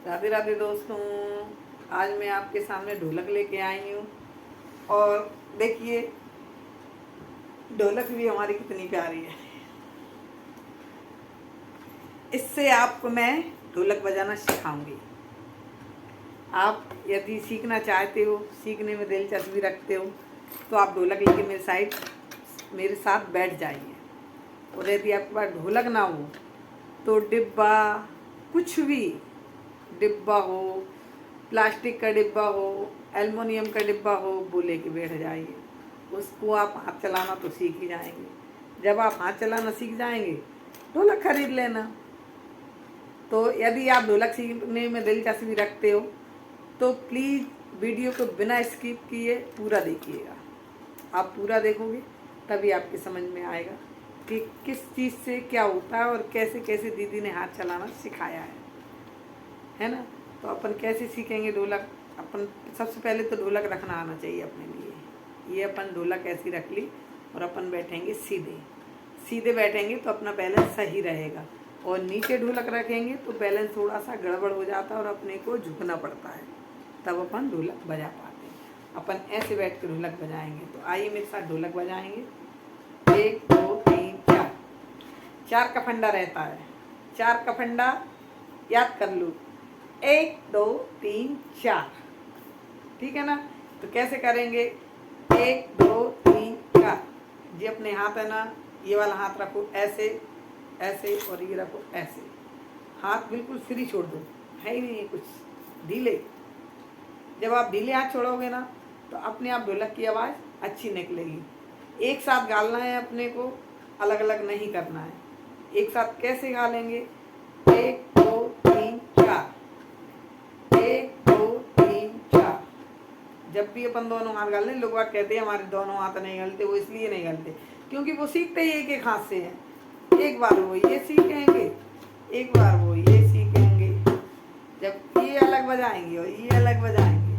राधे राधे दोस्तों। आज मैं आपके सामने ढोलक लेके आई हूँ और देखिए ढोलक भी हमारी कितनी प्यारी है। इससे आपको मैं ढोलक बजाना सिखाऊंगी। आप यदि सीखना चाहते हो, सीखने में दिलचस्पी रखते हो, तो आप ढोलक लेके मेरे साथ बैठ जाइए। और यदि आपके पास ढोलक ना हो तो डिब्बा, कुछ भी डिब्बा हो, प्लास्टिक का डिब्बा हो, एल्युमिनियम का डिब्बा हो, वो लेके बैठ जाइए। उसको आप हाथ चलाना तो सीख ही जाएंगे। जब आप हाथ चलाना सीख जाएंगे ढोलक खरीद लेना। तो यदि आप ढोलक सीखने में दिलचस्पी रखते हो तो प्लीज़ वीडियो को बिना स्किप किए पूरा देखिएगा। आप पूरा देखोगे तभी आपके समझ में आएगा कि किस चीज़ से क्या होता है और कैसे कैसे दीदी ने हाथ चलाना सिखाया है ना। तो अपन कैसे सीखेंगे ढोलक? अपन सबसे पहले तो ढोलक रखना आना चाहिए अपने लिए। ये अपन ढोलक ऐसी रख ली और अपन बैठेंगे सीधे सीधे बैठेंगे तो अपना बैलेंस सही रहेगा। और नीचे ढोलक रखेंगे तो बैलेंस थोड़ा सा गड़बड़ हो जाता है और अपने को झुकना पड़ता है, तब अपन ढोलक बजा पाते हैं। अपन ऐसे बैठ के ढोलक बजाएंगे। तो आइए मेरे साथ ढोलक बजाएंगे। 1 2 3 4। 4 का फंडा रहता है। 4 का फंडा याद कर लो। 1 2 3 4। ठीक है ना। तो कैसे करेंगे? 1 2 3 4। ये अपने हाथ है ना, ये वाला हाथ रखो ऐसे ऐसे और ये रखो ऐसे। हाथ बिल्कुल फ्री छोड़ दो, है ही नहीं कुछ ढीले। जब आप ढीले हाथ छोड़ोगे ना तो अपने आप ढोलक की आवाज़ अच्छी निकलेगी। एक साथ गालना है अपने को, अलग अलग नहीं करना है। एक साथ कैसे गा लेंगे? 1 2 3 4। 1 2 3 4। जब भी अपन दोनों हाथ गाल लें, लोग कहते हैं हमारे दोनों हाथ नहीं गलते। वो इसलिए नहीं गलते क्योंकि वो सीखते ही एक एक हाथ से हैं। एक बार वो ये सीखेंगे, एक बार वो ये सीखेंगे। जब ये अलग बजाएंगे और ये अलग बजाएंगे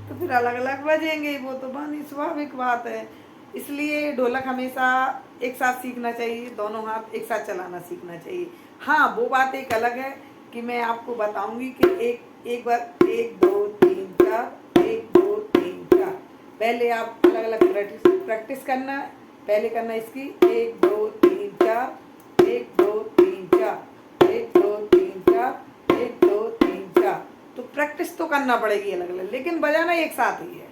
तो फिर अलग अलग बजेंगे। वो तो बनी स्वाभाविक बात है। इसलिए ढोलक हमेशा एक साथ सीखना चाहिए, दोनों हाथ एक साथ चलाना सीखना चाहिए। हाँ, वो बात एक अलग है कि मैं आपको बताऊंगी कि एक बार 1 2 3 4 1 2 3 4। पहले आप अलग अलग प्रैक्टिस करना। पहले करना इसकी 1 2 3 4 1 2 3 4 1 2 3 4 1 2 3 4। तो प्रैक्टिस तो करना पड़ेगी अलग अलग, लेकिन बजाना एक साथ ही है।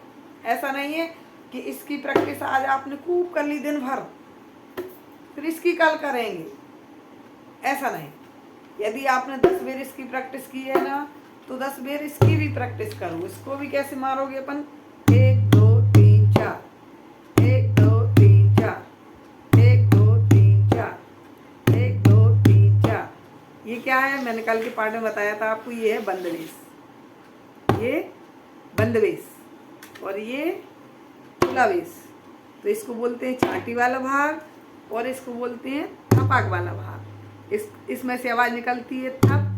ऐसा नहीं है कि इसकी प्रैक्टिस आज आपने खूब कर ली दिन भर, फिर इसकी कल करेंगे, ऐसा नहीं। यदि आपने 10 बार इसकी प्रैक्टिस की है ना तो 10 बार इसकी भी प्रैक्टिस करो। इसको भी कैसे मारोगे अपन? 1 2 3 4 1 2 3 4 1 2 3 4 1 2 3 4। ये क्या है? मैंने कल के पार्ट में बताया था आपको। ये है बंदवेश, ये बंदवेश और ये तुलावेश। तो इसको बोलते हैं छाटी वाला भाग और इसको बोलते हैं थपाक वाला भाग। इसमें से आवाज़ निकलती है थप।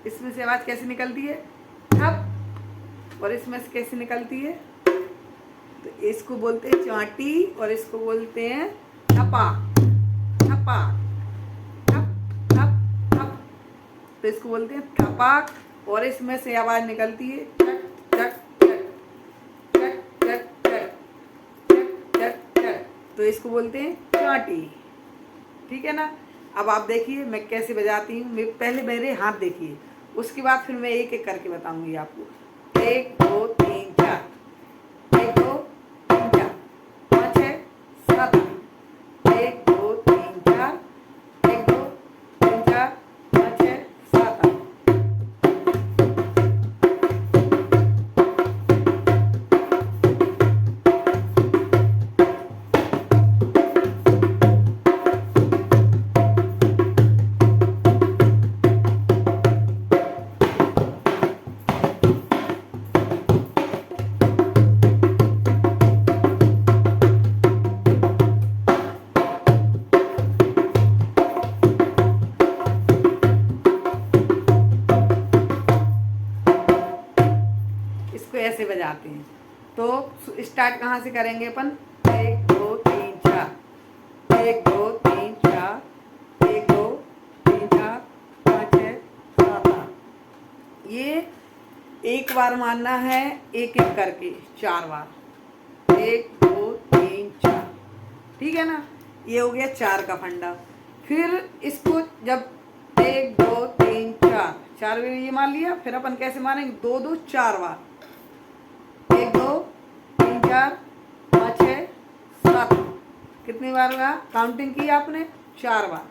इसमें से आवाज़ कैसे निकलती है? थप। और इसमें से कैसे निकलती है? तो इसको बोलते हैं चाटी और इसको बोलते हैं थपाक। थपाक थप थप थप। तो इसको बोलते हैं थपाक और इसमें से आवाज़ निकलती है चक चक चक चक चक चक चक चक चक। तो इसको बोलते हैं चाटी। ठीक है ना। अब आप देखिए मैं कैसे बजाती हूँ। पहले मेरे हाथ देखिए, उसके बाद फिर मैं एक एक करके बताऊंगी आपको। 1 2 3 4 1 2 3 4 5 6 7 1 2 3 4 1 2 3 4 5 6 7 8। इसको ऐसे बजाते हैं। तो स्टार्ट कहाँ से करेंगे अपन? 1 2 3 4 1 2 3 4 1 2 3 4 5 6 7 8। ये एक बार मारना है, एक एक करके 4 बार, 1 2 3 4, ठीक है ना। ये हो गया 4 का फंडा। फिर इसको जब 1 2 3 4 4 बार ये मार लिया, फिर अपन कैसे मारेंगे, 2 2 4 बार, 1 2 3 4 5 6 7, कितनी बार हुआ काउंटिंग की आपने, 4 बार,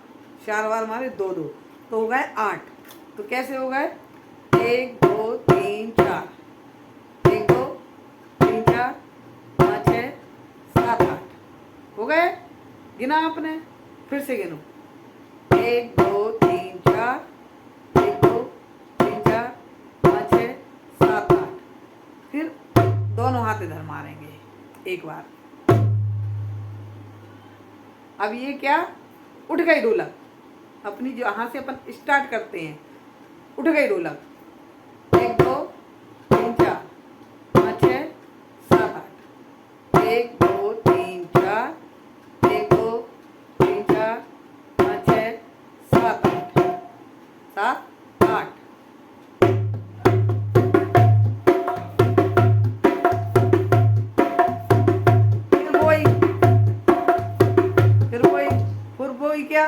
4 बार मारे 2 2, तो हो गए 8। तो कैसे हो गए, 1 2 3 4, 1 2 3 4 5 6 7 8, हो गए, गिना आपने, फिर से गिनो, 1 2 3 4, 1 2 3 4 5 6 7 8, फिर दोनों हाथ इधर मारेंगे एक बार। अब ये क्या, उठ गई ढोलक अपनी, जो यहाँ से अपन स्टार्ट करते हैं, उठ गई ढोलक, 1 2 3 4 5 6 7 8, 1 2 3 4, 1 2 3 4 5 6 7 8, 7 8, फिर वही क्या,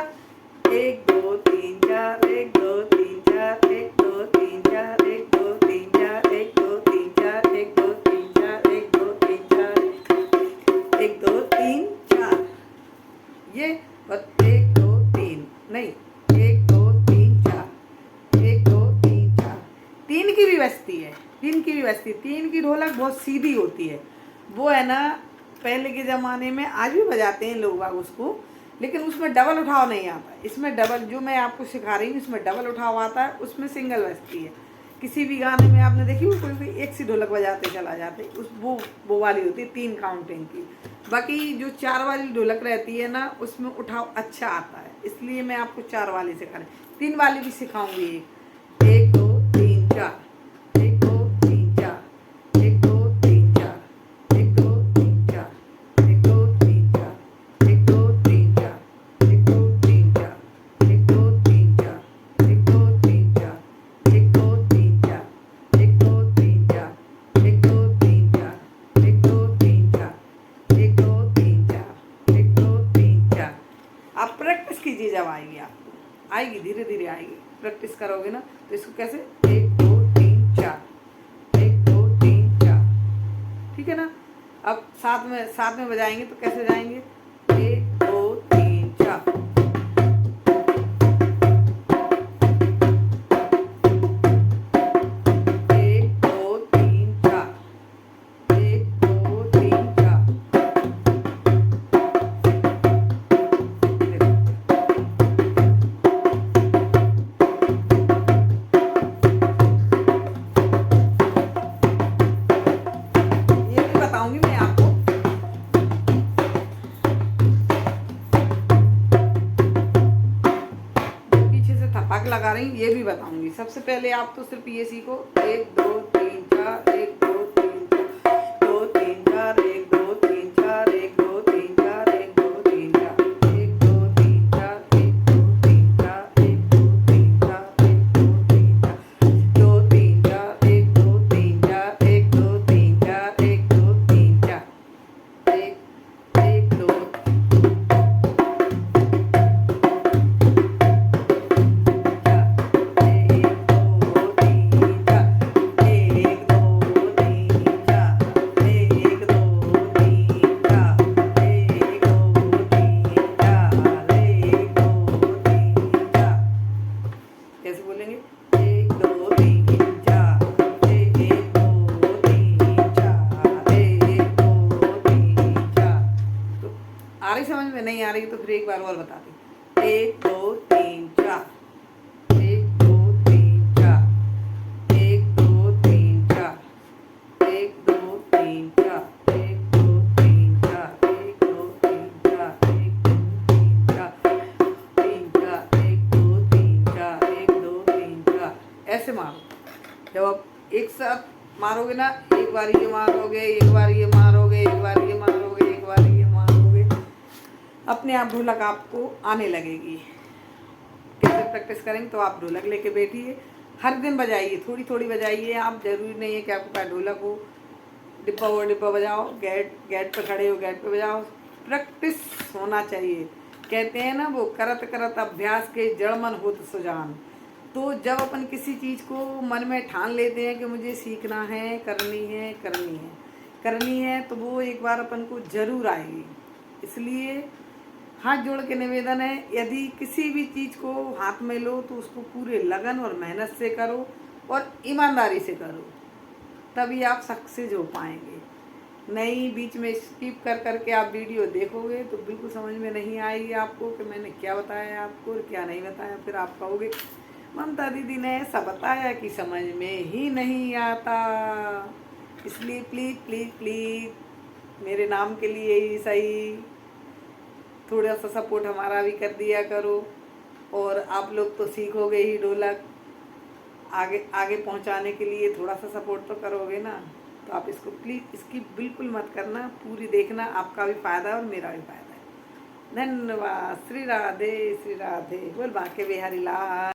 1 2 3 4 1 2 3 4 1 2 3 4 1 2 3 4 1 2 3 4 1 2 3 4 1 2 3 4 1 2 3 4, ये 1 2 3 नहीं, 1 2 3 4 1 2 3 4, 3 की भी बजती है, 3 की भी बजती है। 3 की ढोलक बहुत सीधी होती है, वो है ना, पहले के ज़माने में, आज भी बजाते हैं लोग बाग उसको, लेकिन उसमें डबल उठाव नहीं आता। इसमें डबल, जो मैं आपको सिखा रही हूँ इसमें डबल उठाव आता है, उसमें सिंगल बजती है। किसी भी गाने में आपने देखी वो कोई एक सी ढोलक बजाते चला जाते, उस वो वाली होती है 3 काउंटिंग की। बाकी जो 4 वाली ढोलक रहती है ना, उसमें उठाव अच्छा आता है, इसलिए मैं आपको 4 वाली सिखा रही, 3 वाली भी सिखाऊंगी। 1 2 3 4, 1 2 3 4, 1 2 3 4, 1 2 3 4, 1 2 3 4, 1 2 3 4, 1 2 3 4, 1 2 3 4, 1 2 3 4, 1 2 3 4, 1 2 3 4, 1 2 3 4, 1 2 3 4, 1 2 3 4, 1 2 3 4। आप प्रैक्टिस कीजिए, जब आएगी आपको, आएगी धीरे धीरे आएगी, प्रैक्टिस करोगे ना तो इसको कैसे, 1 2 3 4, 1 2 3 4, ठीक है ना। अब साथ में बजाएंगे तो कैसे जाएंगे, 1 2 3 4, 1 2 3 4, 1 2 3 4, ये भी बताऊंगी मैं आपको। पीछे से थपाक लगा रही, ये भी बताऊंगी। सबसे पहले आप तो सिर्फ ये सीखो, 1 2 3 4, 1 2 3 4, 2 3 4, 1 2 3 4, 1 2 3 4, 1 2 3 4, 1 2 3 4, 1 2 3 4, 1 2 3 4, 1 2 3 4, 2 3 4, 1 2 3 4, 1 2 3 4, 1 2 3 4, 1 1 2 कैसे बोलेंगे, 1 2 3 4, 1 2 3 4, 1 2 3 4। तो आ रही समझ में, नहीं आ रही तो फिर एक बार और बताते, 1 2 3 4, 1 2 3 4, 1 2 3 4, 1 2 3 4, 1 2 3 4, 1 2 3 4, 1 2 3 4, 3 4, 1 2 3 4, 1 2 3 4, ऐसे मारो। जब आप एक साथ मारोगे ना, एक बार ये मारोगे, एक बार ये मारोगे, एक बार ये मारोगे, एक बार ये मारोगे, अपने आप ढोलक आपको आने लगेगी। कैसे प्रैक्टिस करेंगे, तो आप ढोलक लेके बैठिए, हर दिन बजाइए, थोड़ी थोड़ी बजाइए। आप जरूरी नहीं है कि आपके पास ढोलक हो, डिब्बा हो डिब्बा बजाओ, गेट गेट पे खड़े हो गेट पे बजाओ। प्रैक्टिस होना चाहिए। कहते हैं ना वो, करत करत अभ्यास के जड़ मन होत सुजान। तो जब अपन किसी चीज़ को मन में ठान लेते हैं कि मुझे सीखना है, करनी है करनी है करनी है, तो वो एक बार अपन को जरूर आएगी। इसलिए हाथ जोड़ के निवेदन है, यदि किसी भी चीज़ को हाथ में लो तो उसको पूरे लगन और मेहनत से करो और ईमानदारी से करो, तभी आप सक्सेस हो पाएंगे। नहीं बीच में स्किप कर करके आप वीडियो देखोगे तो बिल्कुल समझ में नहीं आएगी आपको कि मैंने क्या बताया आपको और क्या नहीं बताया। फिर आप कहोगे ममता दीदी ने ऐसा बताया कि समझ में ही नहीं आता। इसलिए प्लीज़ प्लीज़ प्लीज़ मेरे नाम के लिए ही सही थोड़ा सा सपोर्ट हमारा भी कर दिया करो। और आप लोग तो सीखोगे ही ढोलक, आगे आगे पहुंचाने के लिए थोड़ा सा सपोर्ट तो करोगे ना। तो आप इसको प्लीज़ इसकी बिल्कुल मत करना, पूरी देखना, आपका भी फ़ायदा है और मेरा भी फ़ायदा है। धन्यवाद। श्री राधे श्री राधे। बोल बांके बिहारी लाल।